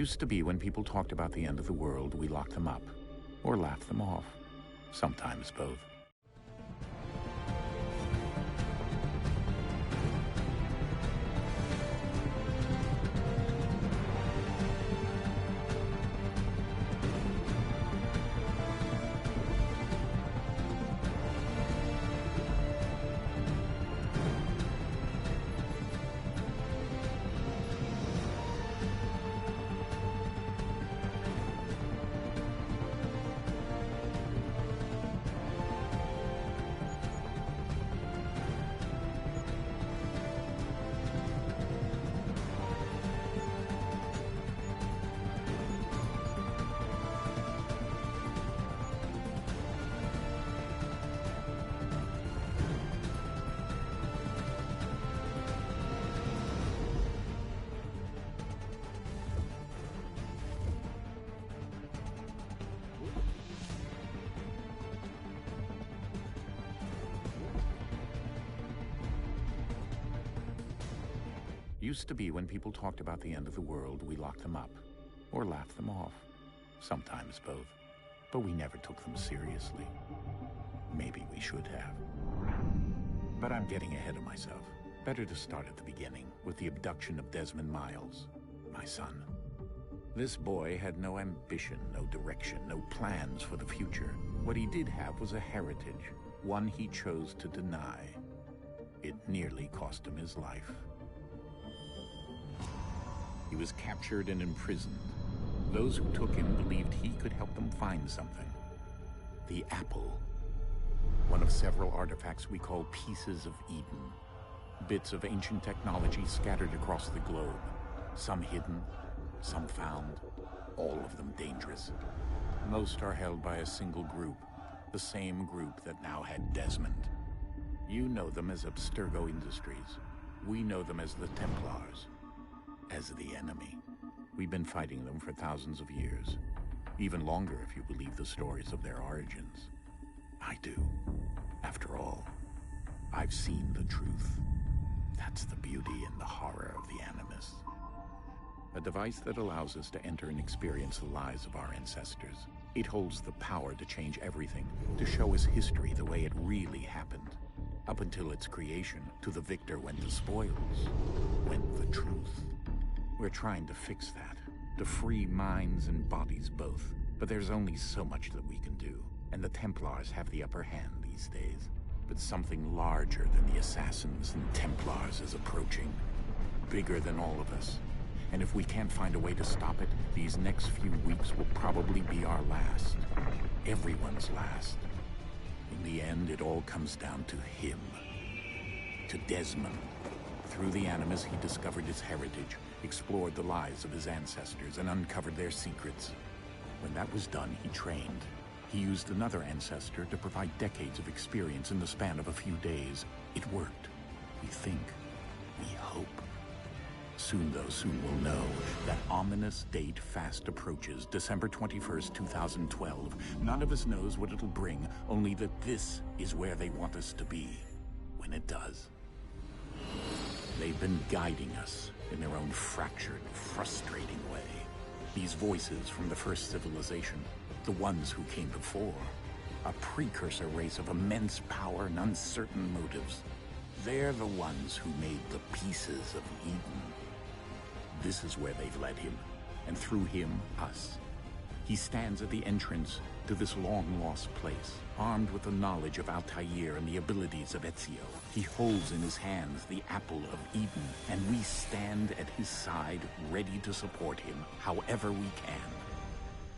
Used to be when people talked about the end of the world, we locked them up or laughed them off. Sometimes both. Used to be when people talked about the end of the world, we locked them up or laughed them off. Sometimes both. But we never took them seriously. Maybe we should have. But I'm getting ahead of myself. Better to start at the beginning, with the abduction of Desmond Miles, my son. This boy had no ambition, no direction, no plans for the future. What he did have was a heritage, one he chose to deny. It nearly cost him his life. He was captured and imprisoned. Those who took him believed he could help them find something. The apple. One of several artifacts we call pieces of Eden. Bits of ancient technology scattered across the globe. Some hidden, some found, all of them dangerous. Most are held by a single group, the same group that now had Desmond. You know them as Abstergo Industries. We know them as the Templars. As the enemy. We've been fighting them for thousands of years. Even longer if you believe the stories of their origins. I do. After all, I've seen the truth. That's the beauty and the horror of the Animus. A device that allows us to enter and experience the lives of our ancestors. It holds the power to change everything, to show us history the way it really happened. Up until its creation, to the victor went the spoils, went the truth. We're trying to fix that, to free minds and bodies both. But there's only so much that we can do, and the Templars have the upper hand these days. But something larger than the Assassins and Templars is approaching, bigger than all of us. And if we can't find a way to stop it, these next few weeks will probably be our last. Everyone's last. In the end, it all comes down to him. To Desmond. Through the Animus, he discovered his heritage, explored the lives of his ancestors, and uncovered their secrets. When that was done, he trained. He used another ancestor to provide decades of experience in the span of a few days. It worked. We think. We hope. Soon we'll know. That ominous date fast approaches, December 21st, 2012. None of us knows what it'll bring, only that this is where they want us to be, when it does. They've been guiding us in their own fractured, frustrating way. These voices from the first civilization, the ones who came before, a precursor race of immense power and uncertain motives. They're the ones who made the pieces of Eden. This is where they've led him, and through him, us. He stands at the entrance to this long-lost place, armed with the knowledge of Altair and the abilities of Ezio. He holds in his hands the apple of Eden, and we stand at his side, ready to support him however we can.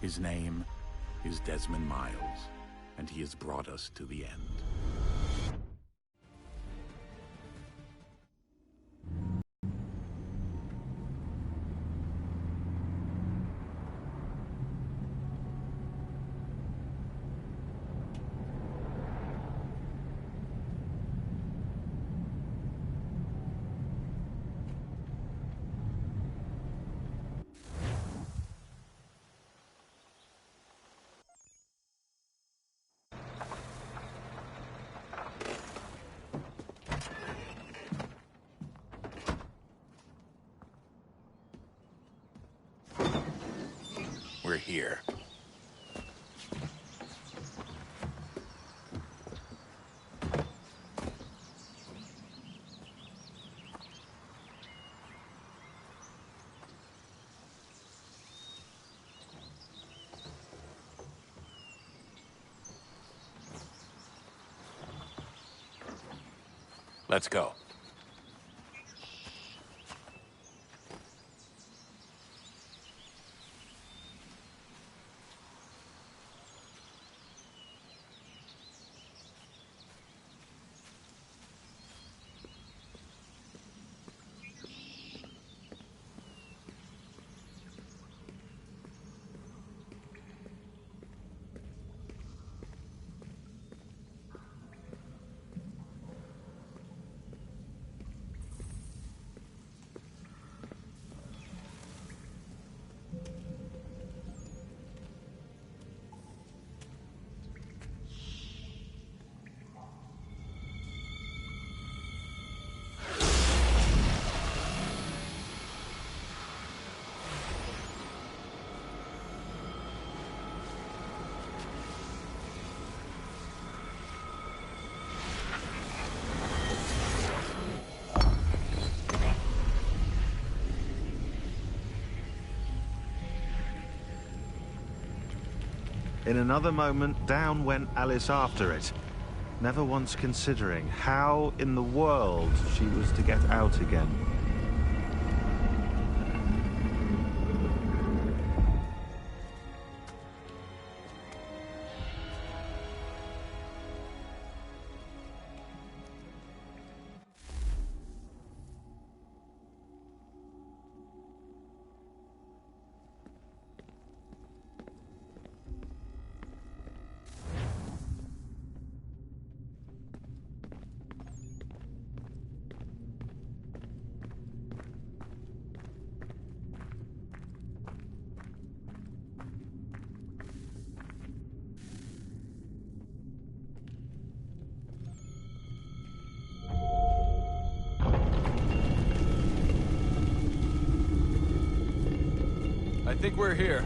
His name is Desmond Miles, and he has brought us to the end. we're here. Let's go. In another moment, down went Alice after it, never once considering how in the world she was to get out again. I think we're here.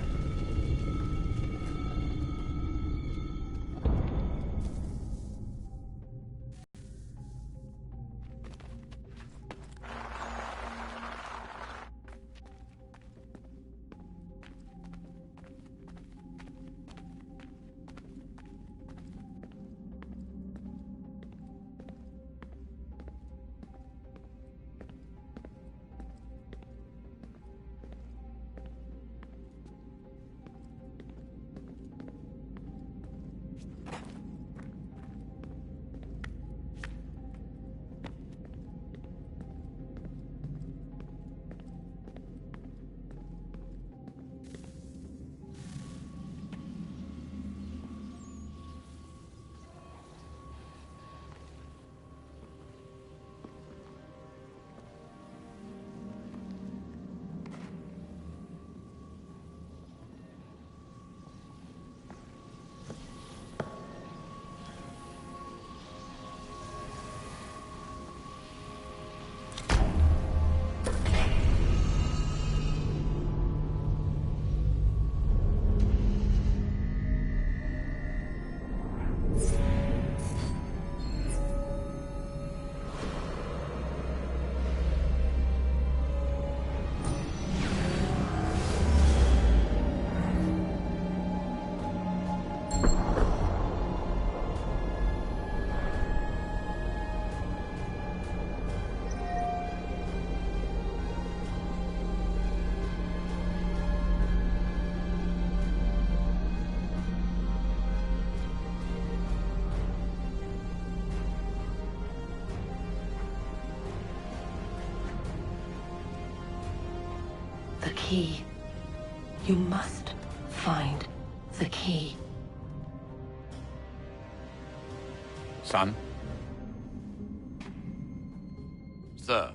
The key. You must find the key. Son? Sir.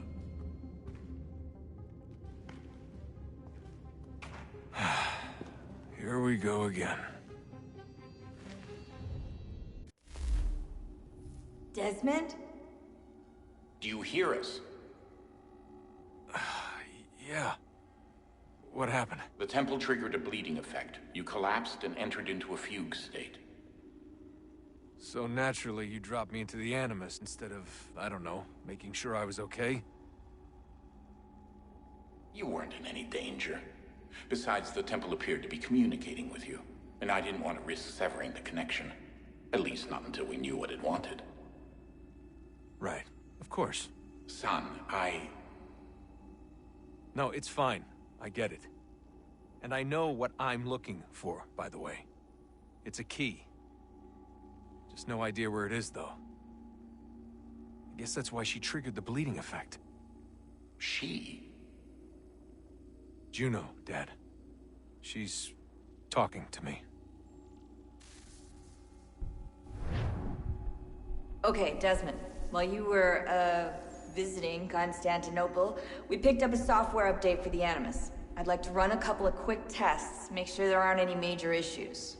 Here we go again. Desmond? Do you hear us? Yeah. What happened? The temple triggered a bleeding effect. You collapsed and entered into a fugue state. So naturally, you dropped me into the Animus instead of, I don't know, making sure I was okay? You weren't in any danger. Besides, the temple appeared to be communicating with you, and I didn't want to risk severing the connection. At least not until we knew what it wanted. Right. Of course. Son, No, it's fine. I get it. And I know what I'm looking for, by the way. It's a key. Just no idea where it is, though. I guess that's why she triggered the bleeding effect. She? Juno, Dad. She's talking to me. Okay, Desmond. While you were, visiting Constantinople, we picked up a software update for the Animus. I'd like to run a couple of quick tests, make sure there aren't any major issues.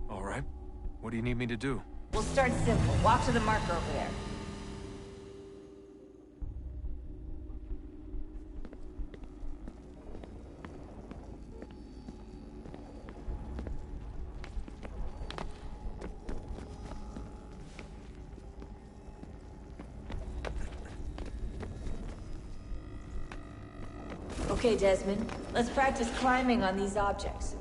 All right. What do you need me to do? We'll start simple. Walk to the marker over there. Okay, Desmond. Let's practice climbing on these objects.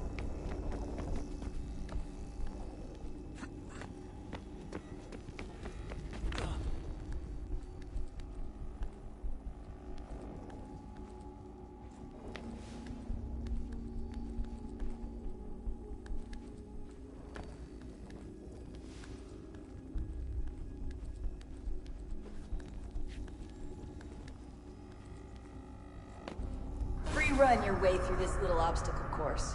Run your way through this little obstacle course.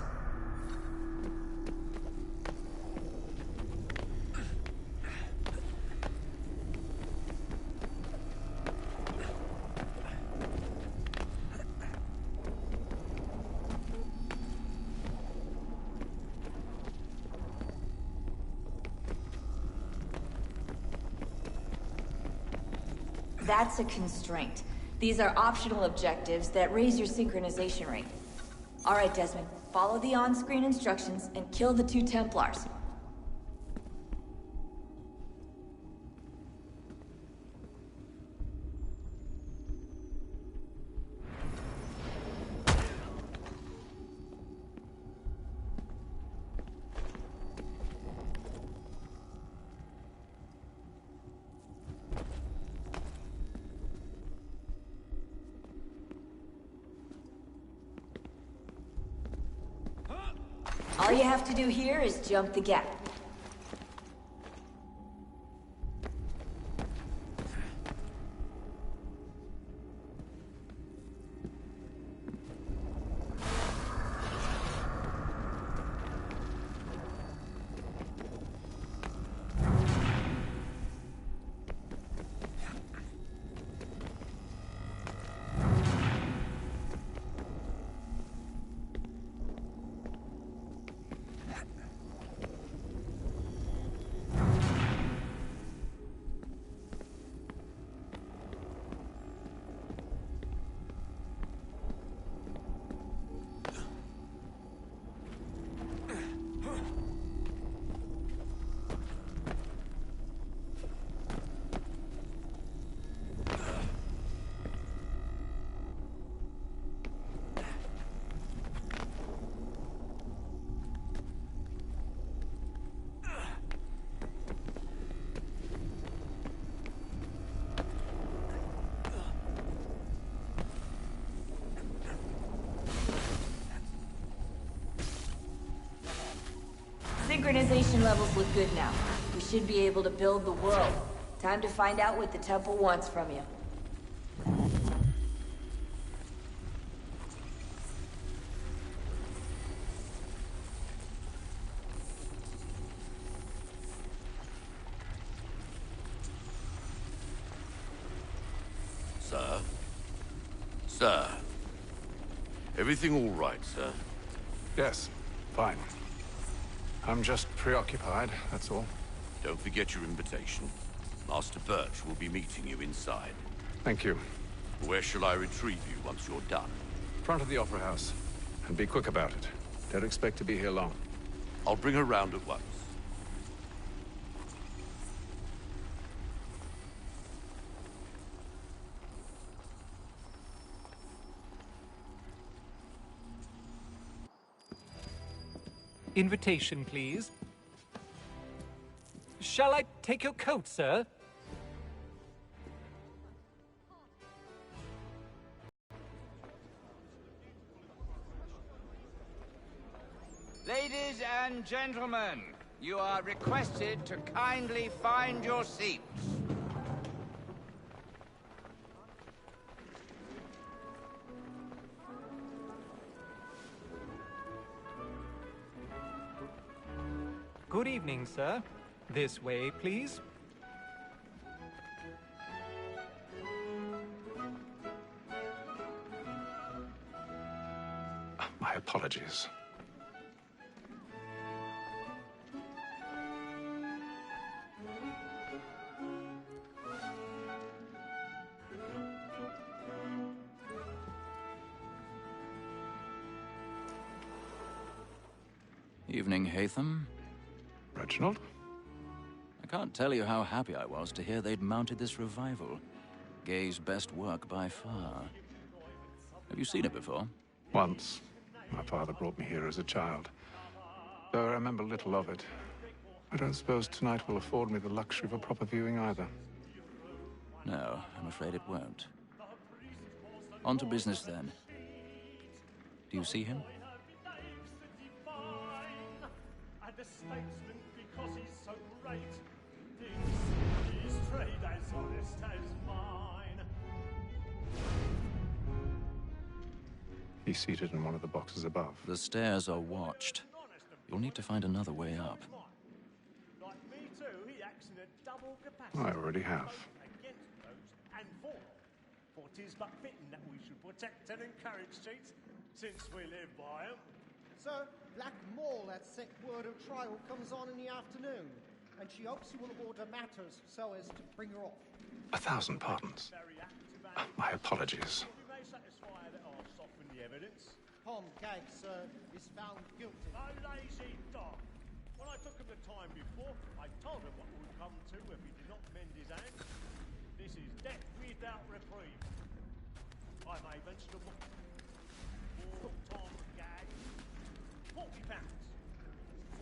That's a constraint. These are optional objectives that raise your synchronization rate. All right, Desmond. Follow the on-screen instructions and kill the 2 Templars. All you have to do here is jump the gap. Synchronization levels look good now. We should be able to build the world. Time to find out what the temple wants from you. Sir? Sir? Everything all right, sir? Yes, fine. I'm just preoccupied, that's all. Don't forget your invitation. Master Birch will be meeting you inside. Thank you. Where shall I retrieve you once you're done? Front of the Opera House. And be quick about it. Don't expect to be here long. I'll bring her round at once. Invitation, please. Shall I take your coat, sir? Ladies and gentlemen, you are requested to kindly find your seats. Good evening, sir. This way, please. My apologies. Evening, Haytham. Reginald? I can't tell you how happy I was to hear they'd mounted this revival. Gay's best work by far. Have you seen it before? Once. My father brought me here as a child. Though I remember little of it. I don't suppose tonight will afford me the luxury of a proper viewing either. No, I'm afraid it won't. On to business then. Do you see him? The statesman because he's so great. His trade as honest as mine. He's seated in one of the boxes above. The stairs are watched. You'll need to find another way up. Like me too, he acts in a double capacity. I already have. Against those and for. For 'tis but fitting that we should protect and encourage cheats, since we live by 'em. Sir, Black Mall, that set word of trial, comes on in the afternoon, and she hopes you will order matters so as to bring her off. 1,000 pardons. My apologies. You may satisfy that I'll soften the evidence. Tom Gag, sir, is found guilty. A lazy dog. When I took him the time before, I told him what would come to if he did not mend his hand. This is death without reprieve. I may mention a book. For Tom Gag. £40.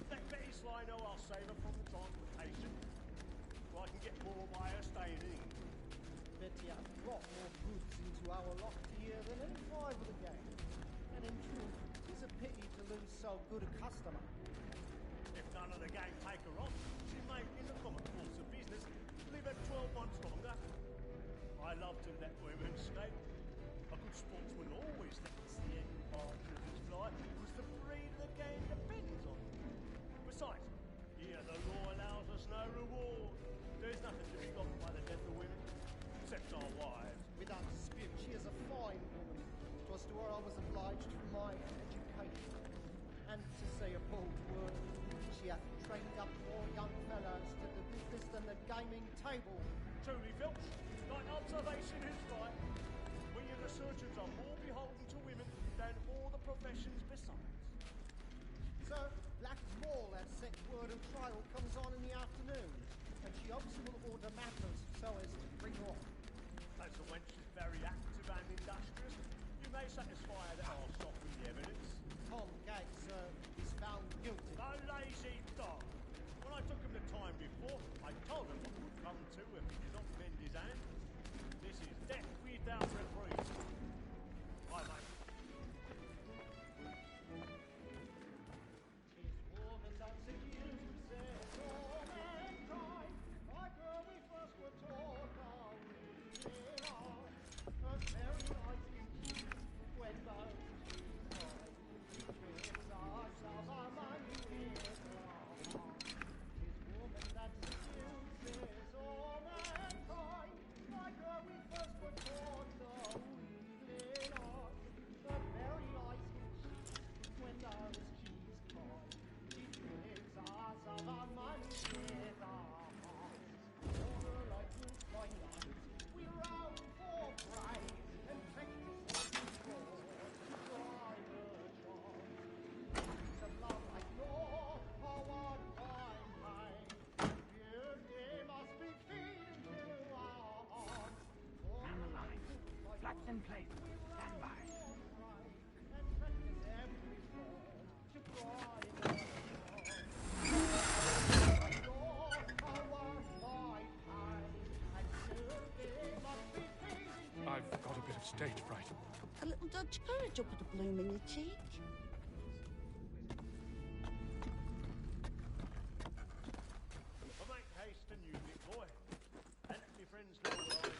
Let Betty Sly know I'll save her from the transportation. So I can get more by her staying in. Betty has brought more goods into our lot here than any rival of the game. And in truth, 'tis a pity to lose so good a customer. If none of the gang take her on, she may, in the common course of business, live her 12 months longer. I love to let women skate. A good sportsman always lets the end partridges fly, because the breed of the game depends on it. Besides, here the law allows us no reward. There's nothing to be got by the death of women, except our wives. Without dispute, she is a fine woman. 'Twas to her I was obliged for my education. And to say a bold word, she hath trained up more young fellows to the business than the gaming table. Truly, Filch, thine observation is right. We and the surgeons are more beholden to women than all the professions besides. Sir, Black Mall, that set word of trial, comes on in the afternoon, and she hopes you will order matters so as to bring her off. As the wench is very active and industrious, you may satisfy her that I'll soften the evidence. Tom Gag, sir, is found guilty. A lazy dog. When I took him the time before, I told him what would come to if he did not mend his hand. This is death without reprieve. I may. More than dozen years we said, "Oh, mankind, like where we first were taught, are we are a very nice indeed when those who tried to kiss us of our money with in place. Stand by. I've got a bit of stage fright. A little Dutch courage will put a bloom in your cheek. Make haste and use it, boy. And my friends know what I mean.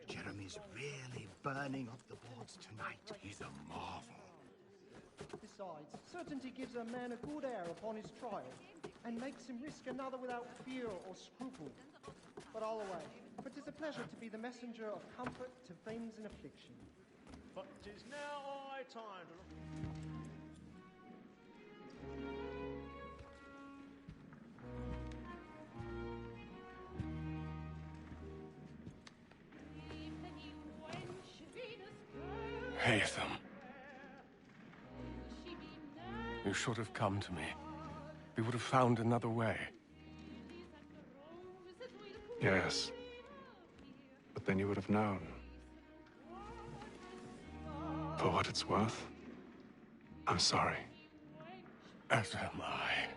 Jeremy's really burning up the boards tonight. He's a marvel. Besides, certainty gives a man a good air upon his trial, and makes him risk another without fear or scruple. But all away, for 'tis a pleasure to be the messenger of comfort to friends in affliction. But 'tis now high time to look. Haytham. You should have come to me. We would have found another way. Yes. But then you would have known. For what it's worth, I'm sorry. As am I.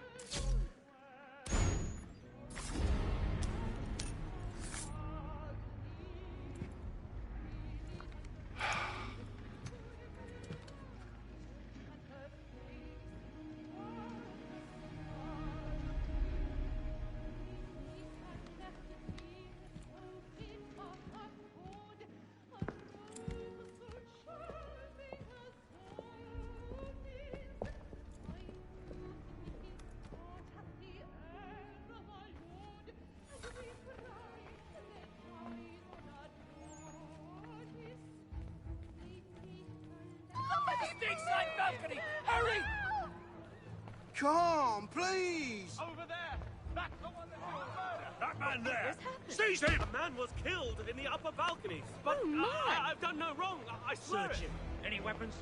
Inside balcony! Hurry! Come, please! Over there! That's the one that was murdered! That man there! Seize him! A man was killed in the upper balconies. But I've done no wrong. I swear Search it. him. Any weapons?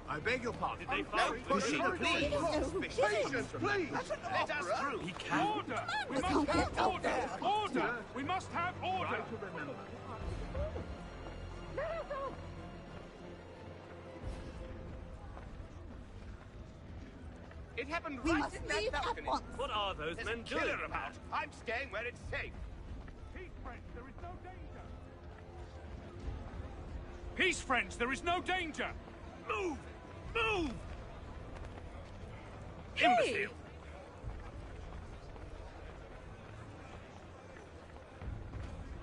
I beg your pardon. Did they find pushing, please! Patience, please! Let us through. He can. Order! We must have order! Order! We must have order! Try to remember. It happened We right must in that leave at balcony. once. What are those There's men a killer doing? about. I'm staying where it's safe. Peace, friends, there is no danger! Peace, friends, there is no danger! Move! Move! Imbecile!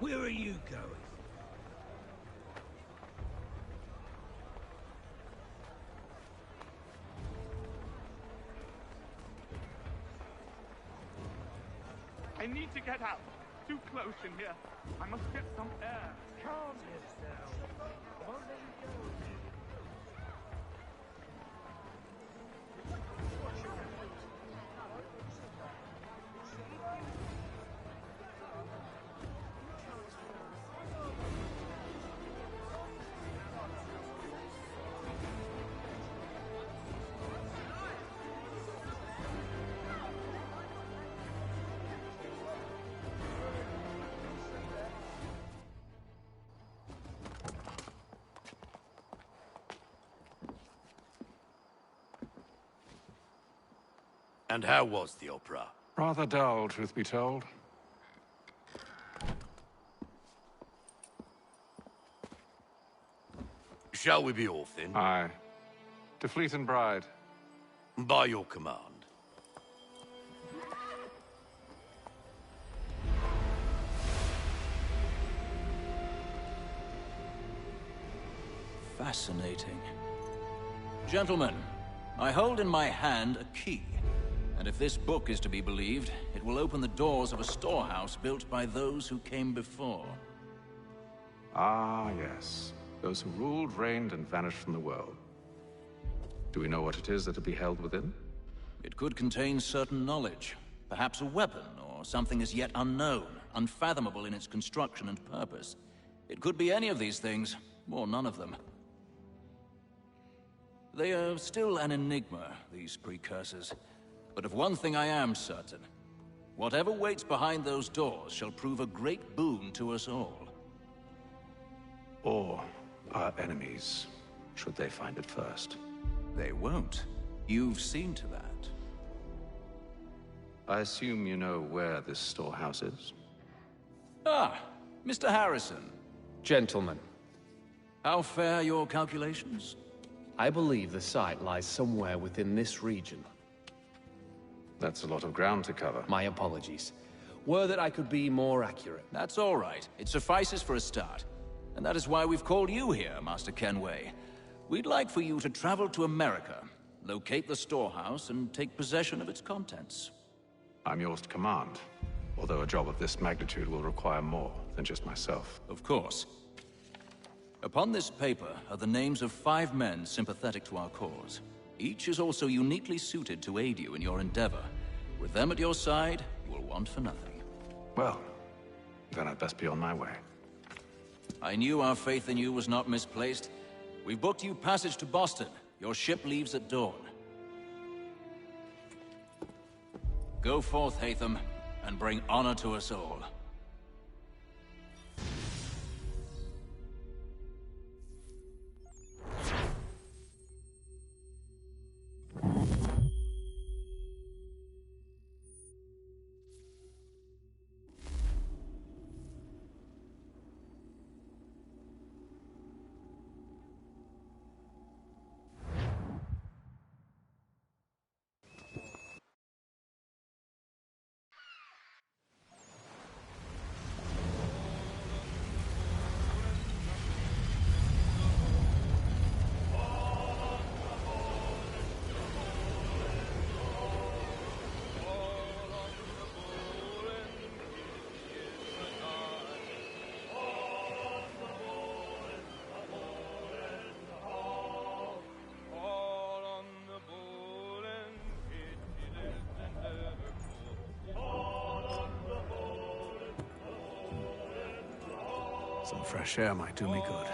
Where are you going? I need to get out. Too close in here. I must get some air. Calm yourself. Won't let you go. And how was the opera? Rather dull, truth be told. Shall we be off then? Aye. To Fleet and Bride. By your command. Fascinating. Gentlemen, I hold in my hand a key. And if this book is to be believed, it will open the doors of a storehouse built by those who came before. Ah, yes. Those who ruled, reigned, and vanished from the world. Do we know what it is that will be held within? It could contain certain knowledge. Perhaps a weapon, or something as yet unknown, unfathomable in its construction and purpose. It could be any of these things, or none of them. They are still an enigma, these precursors. But of one thing I am certain. Whatever waits behind those doors shall prove a great boon to us all. Or our enemies, should they find it first. They won't. You've seen to that. I assume you know where this storehouse is? Ah, Mr. Harrison. Gentlemen. How fare your calculations? I believe the site lies somewhere within this region. That's a lot of ground to cover. My apologies. Were that I could be more accurate. That's all right. It suffices for a start. And that is why we've called you here, Master Kenway. We'd like for you to travel to America, locate the storehouse, and take possession of its contents. I'm yours to command, although a job of this magnitude will require more than just myself. Of course. Upon this paper are the names of 5 men sympathetic to our cause. Each is also uniquely suited to aid you in your endeavor. With them at your side, you will want for nothing. Well, then I'd best be on my way. I knew our faith in you was not misplaced. We've booked you passage to Boston. Your ship leaves at dawn. Go forth, Hatham, and bring honor to us all. Some fresh air might do me good.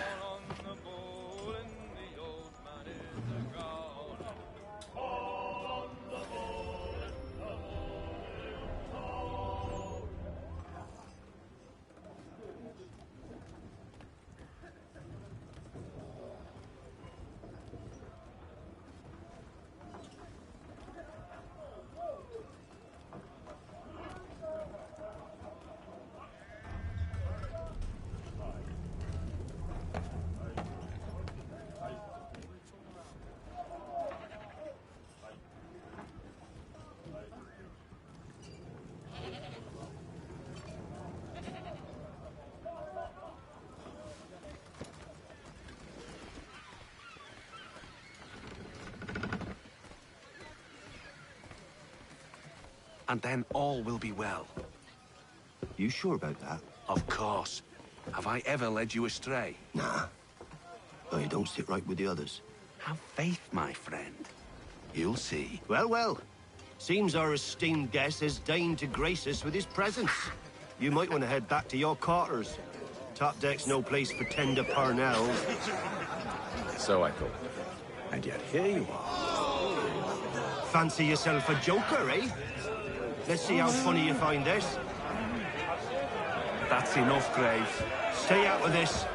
And then all will be well. You sure about that? Of course. Have I ever led you astray? Nah. Oh, you don't sit right with the others. Have faith, my friend. You'll see. Well, well. Seems our esteemed guest has deigned to grace us with his presence. You might want to head back to your quarters. Top deck's no place for tender Parnells. So I thought. And yet here you are. Fancy yourself a joker, eh? Let's see how funny you find this. That's enough, Graves. Stay out of this.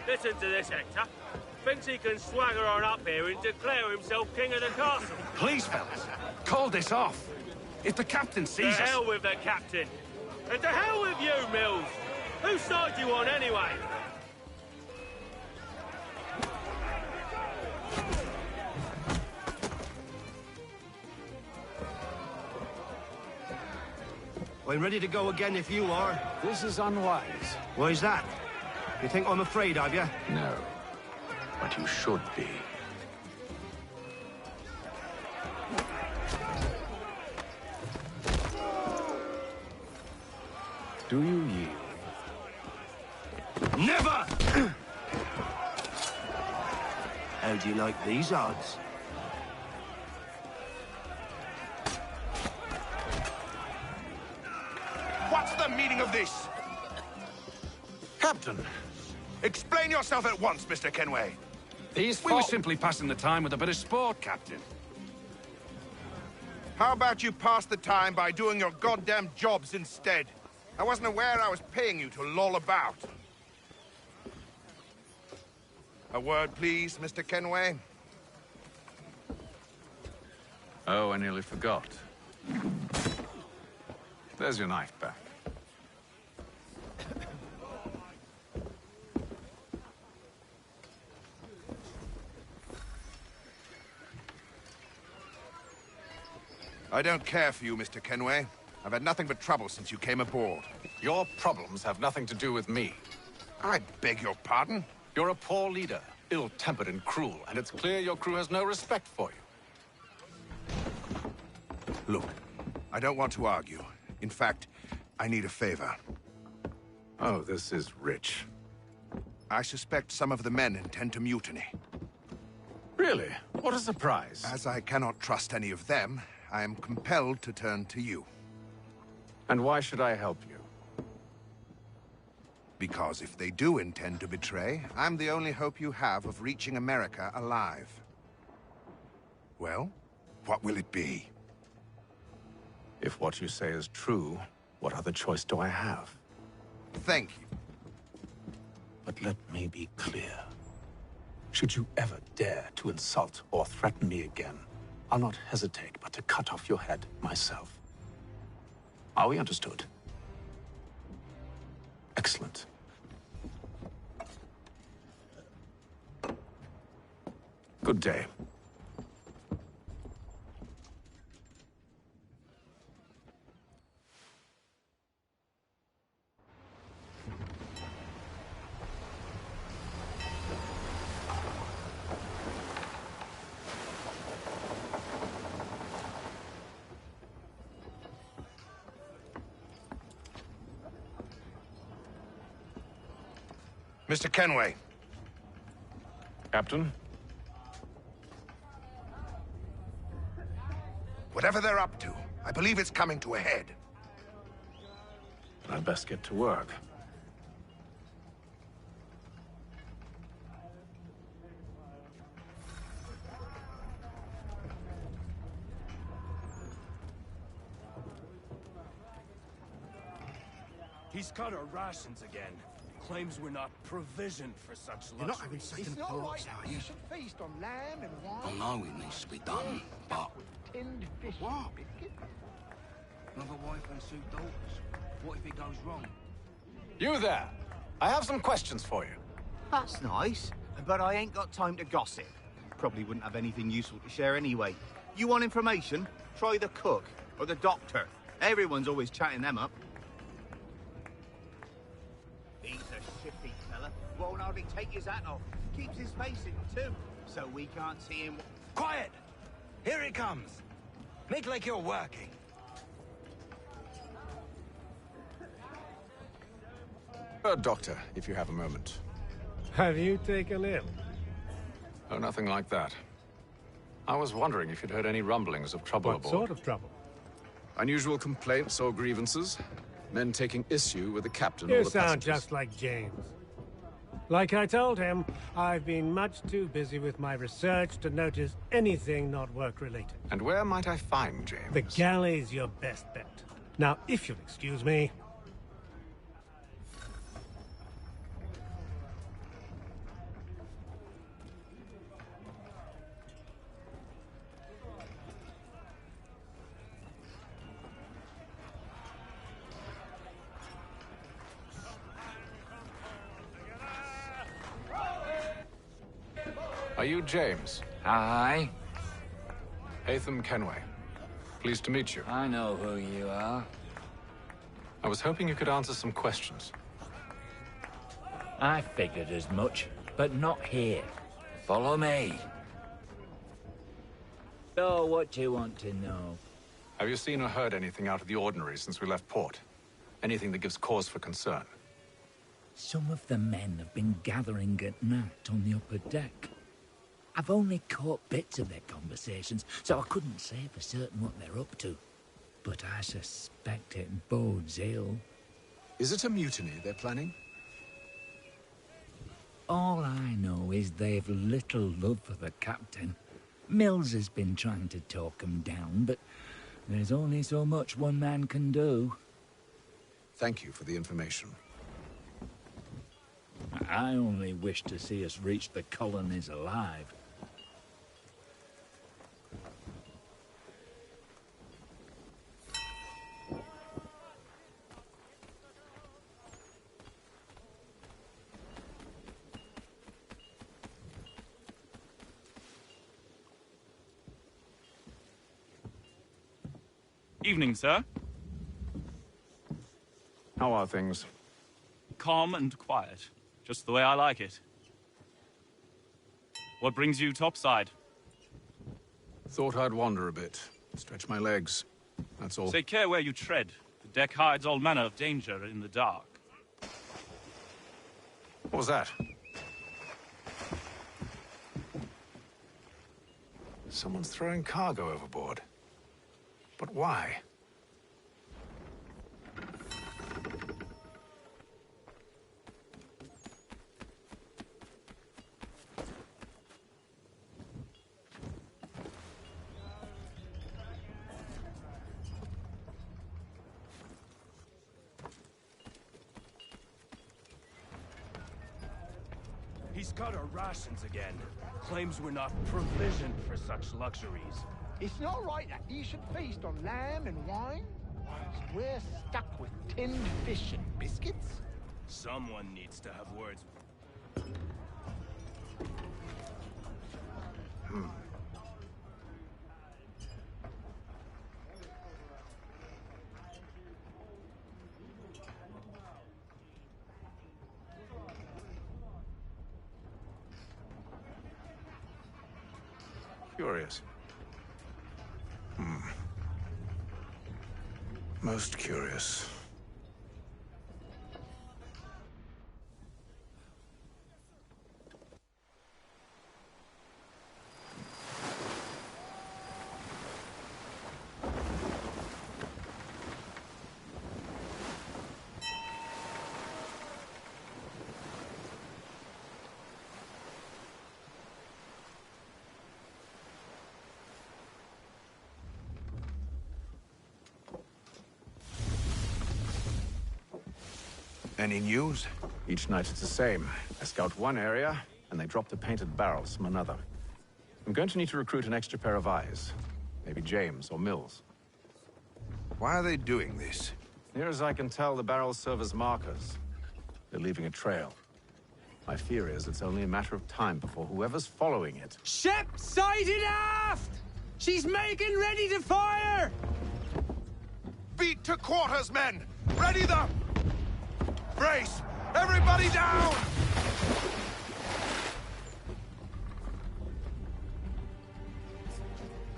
Listen to this, Hector. Thinks he can swagger on up here and declare himself king of the castle. Please, fellas, call this off. If the captain sees us... To hell with the captain. And to hell with you, Mills. Whose side you on, anyway? I'm ready to go again if you are. This is unwise. Why's that? You think I'm afraid of you? No. But you should be. Do you yield? Never! How do you like these odds? What's the meaning of this? Captain! Explain yourself at once, Mr. Kenway. We were simply passing the time with a bit of sport, Captain. How about you pass the time by doing your goddamn jobs instead? I wasn't aware I was paying you to loll about. A word, please, Mr. Kenway. Oh, I nearly forgot. There's your knife back. I don't care for you, Mr. Kenway. I've had nothing but trouble since you came aboard. Your problems have nothing to do with me. I beg your pardon? You're a poor leader, ill-tempered and cruel, and it's clear your crew has no respect for you. Look, I don't want to argue. In fact, I need a favor. Oh, this is rich. I suspect some of the men intend to mutiny. Really? What a surprise. As I cannot trust any of them, I am compelled to turn to you. And why should I help you? Because if they do intend to betray, I'm the only hope you have of reaching America alive. Well, what will it be? If what you say is true, what other choice do I have? Thank you. But let me be clear. Should you ever dare to insult or threaten me again, I'll not hesitate but to cut off your head myself. Are we understood? Excellent. Good day. Mr. Kenway. Captain? Whatever they're up to, I believe it's coming to a head. I'd best get to work. He's cut our rations again. Claims we're not provisioned for such luxury. You're not having second thoughts, are you? You should feast on lamb and wine. I know it needs to be done, but... Tinned fish. What? Biscuit. Another wife and 2 daughters. What if it goes wrong? You there! I have some questions for you. That's nice, but I ain't got time to gossip. Probably wouldn't have anything useful to share anyway. You want information? Try the cook or the doctor. Everyone's always chatting them up. He's a shifty fella. Won't hardly take his hat off. Keeps his face in too, so we can't see him. Quiet! Here he comes. Make like you're working. Doctor, if you have a moment. Have you taken ill? Oh, nothing like that. I was wondering if you'd heard any rumblings of trouble What aboard. sort of trouble? Unusual complaints or grievances? Men taking issue with the captain You or the sound passengers? just like James. Like I told him, I've been much too busy with my research to notice anything not work-related. And where might I find James? The galley's your best bet. Now, if you'll excuse me... Are you James? Aye. Haytham Kenway. Pleased to meet you. I know who you are. I was hoping you could answer some questions. I figured as much, but not here. Follow me. So, what do you want to know? Have you seen or heard anything out of the ordinary since we left port? Anything that gives cause for concern? Some of the men have been gathering at night on the upper deck. I've only caught bits of their conversations, so I couldn't say for certain what they're up to. but I suspect it bodes ill. Is it a mutiny they're planning? All I know is they've little love for the captain. Mills has been trying to talk him down, but there's only so much one man can do. Thank you for the information. I only wish to see us reach the colonies alive. Evening, sir. How are things? Calm and quiet. Just the way I like it. What brings you topside? Thought I'd wander a bit. Stretch my legs. That's all. Take care where you tread. The deck hides all manner of danger in the dark. What was that? Someone's throwing cargo overboard. But why? He's cut our rations again. Claims we're not provisioned for such luxuries. It's not right that he should feast on lamb and wine, whilst we're stuck with tinned fish and biscuits. Someone needs to have words. Curious. Most curious. Any news? Each night it's the same. I scout one area, and they drop the painted barrels from another. I'm going to need to recruit an extra pair of eyes. Maybe James or Mills. Why are they doing this? Near as I can tell, the barrels serve as markers. They're leaving a trail. My fear is it's only a matter of time before whoever's following it... Ship sighted aft! She's making ready to fire! Beat to quarters, men! Ready the... Brace! Everybody down!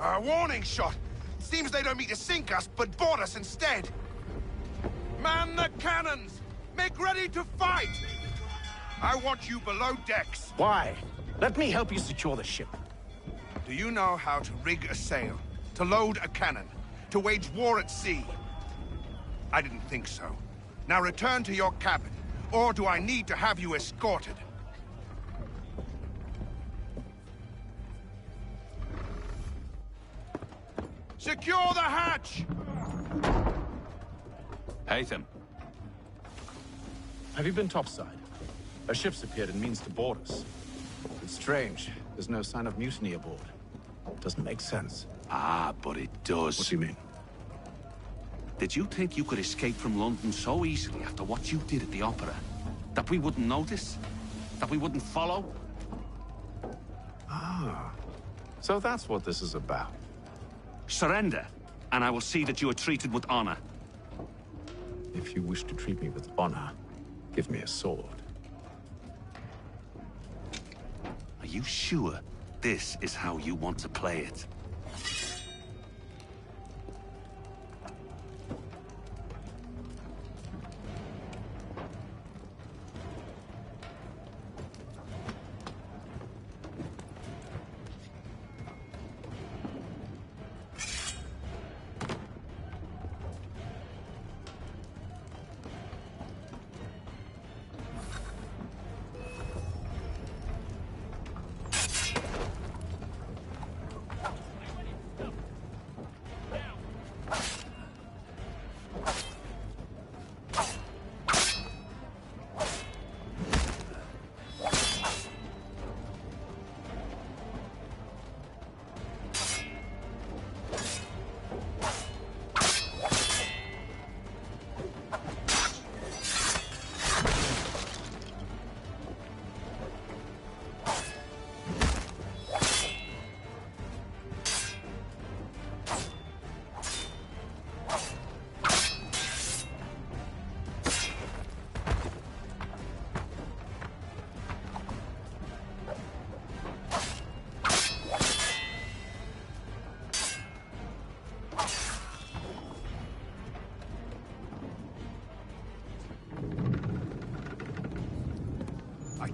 A warning shot! Seems they don't mean to sink us, but board us instead! Man the cannons! Make ready to fight! I want you below decks. Why? Let me help you secure the ship. Do you know how to rig a sail? To load a cannon? To wage war at sea? I didn't think so. Now return to your cabin, or do I need to have you escorted? Secure the hatch! Haytham. Have you been topside? A ship's appeared and means to board us. It's strange. There's no sign of mutiny aboard. Doesn't make sense. Ah, but it does. What do you mean? Did you think you could escape from London so easily after what you did at the Opera? That we wouldn't notice? That we wouldn't follow? Ah. So that's what this is about. Surrender, and I will see that you are treated with honor. If you wish to treat me with honor, give me a sword. Are you sure this is how you want to play it?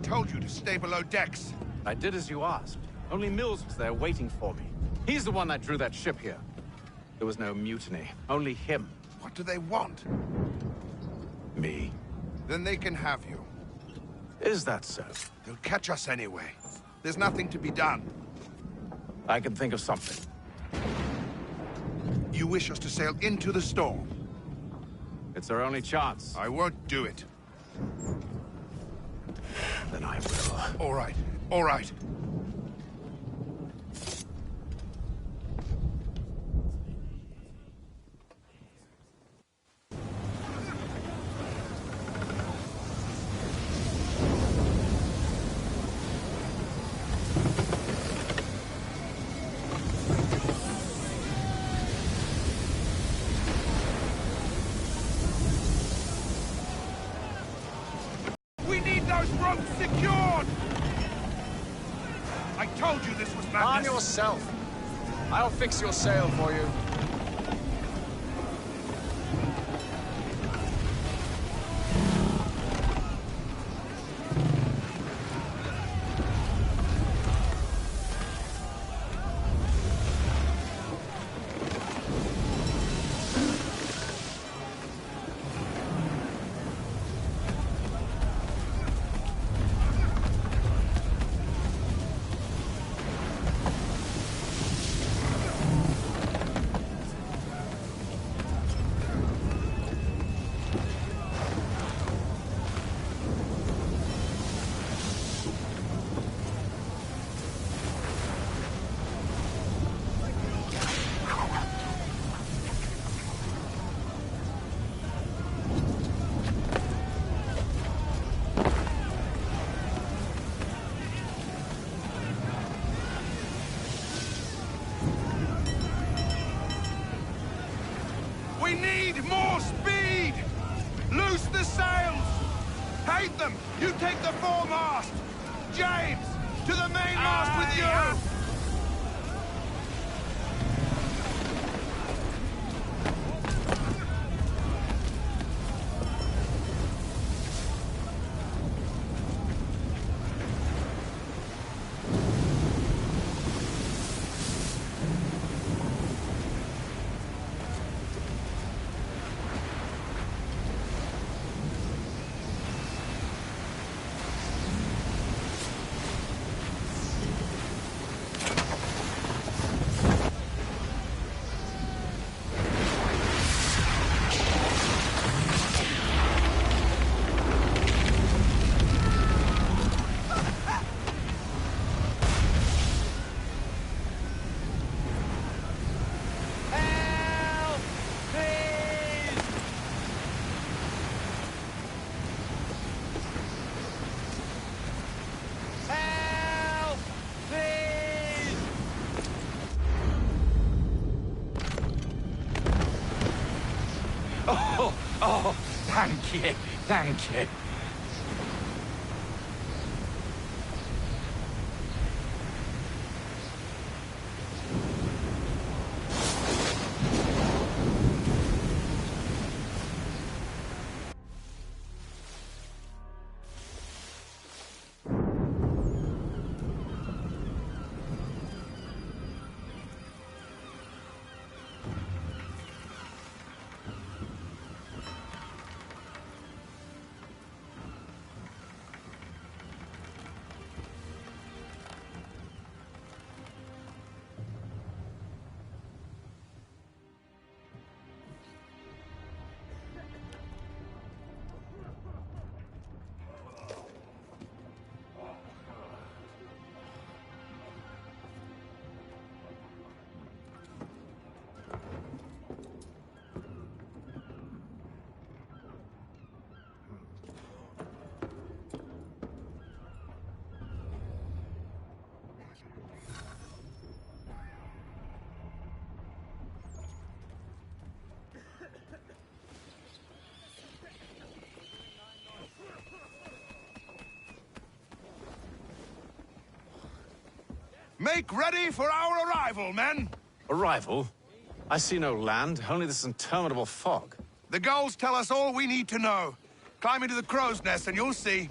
told you to stay below decks. I did as you asked. Only Mills was there waiting for me. He's the one that drew that ship here. There was no mutiny, only him. What do they want? Me. Then they can have you. Is that so? They'll catch us anyway. There's nothing to be done. I can think of something. You wish us to sail into the storm? It's our only chance. I won't do it. Then I will. All right. All right. We need those ropes secured! I told you this was madness. Arm yourself. I'll fix your sail for you. We need more speed! Loose the sails! Haytham, you take the foremast! James, to the mainmast with you! Oh, thank you, thank you. Make ready for our arrival, men! Arrival? I see no land, only this interminable fog. The gulls tell us all we need to know. Climb into the crow's nest and you'll see.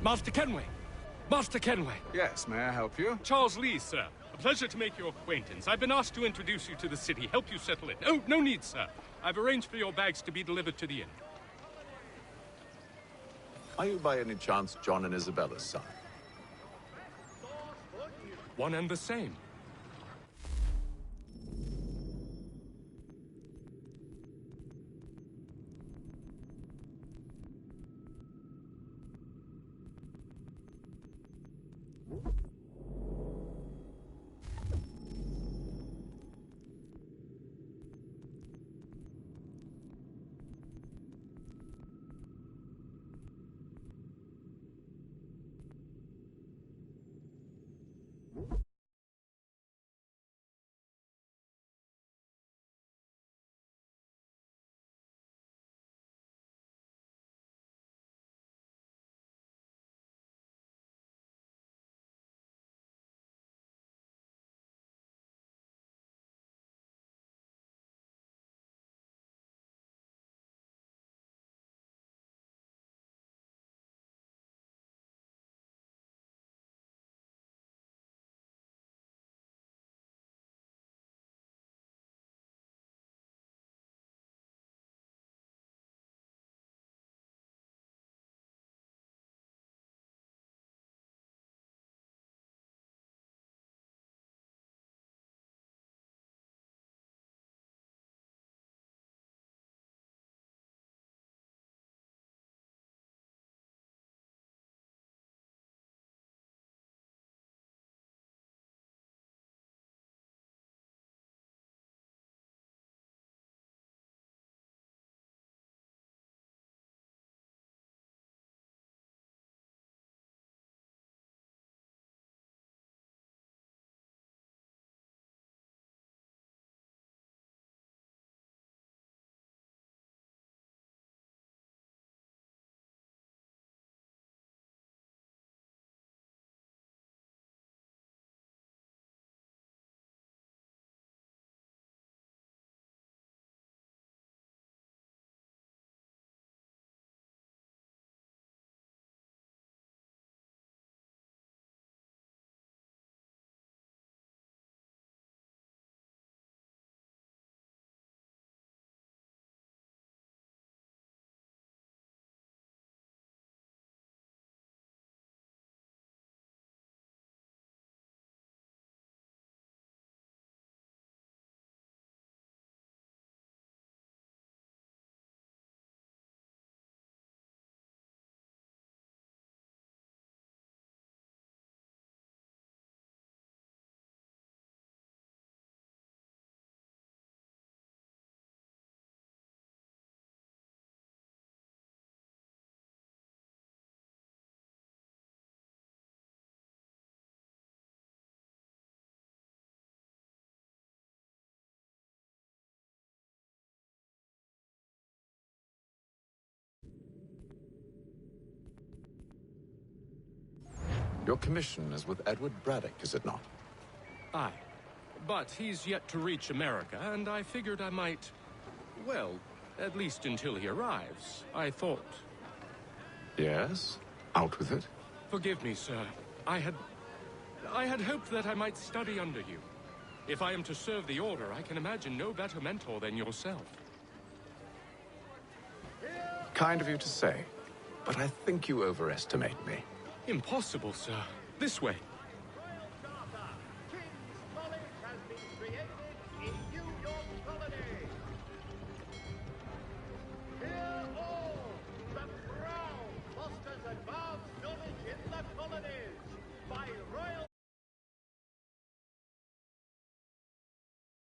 Master Kenway! Master Kenway! Yes, may I help you? Charles Lee, sir. A pleasure to make your acquaintance. I've been asked to introduce you to the city, help you settle in. Oh, no need, sir. I've arranged for your bags to be delivered to the inn. Are you by any chance John and Isabella's son? One and the same. Your commission is with Edward Braddock, is it not? Aye. But he's yet to reach America, and I figured I might... well, at least until he arrives. I thought... Yes? Out with it. Forgive me, sir. I had hoped that I might study under you. If I am to serve the Order, I can imagine no better mentor than yourself. Kind of you to say, but I think you overestimate me. Impossible, sir. This way.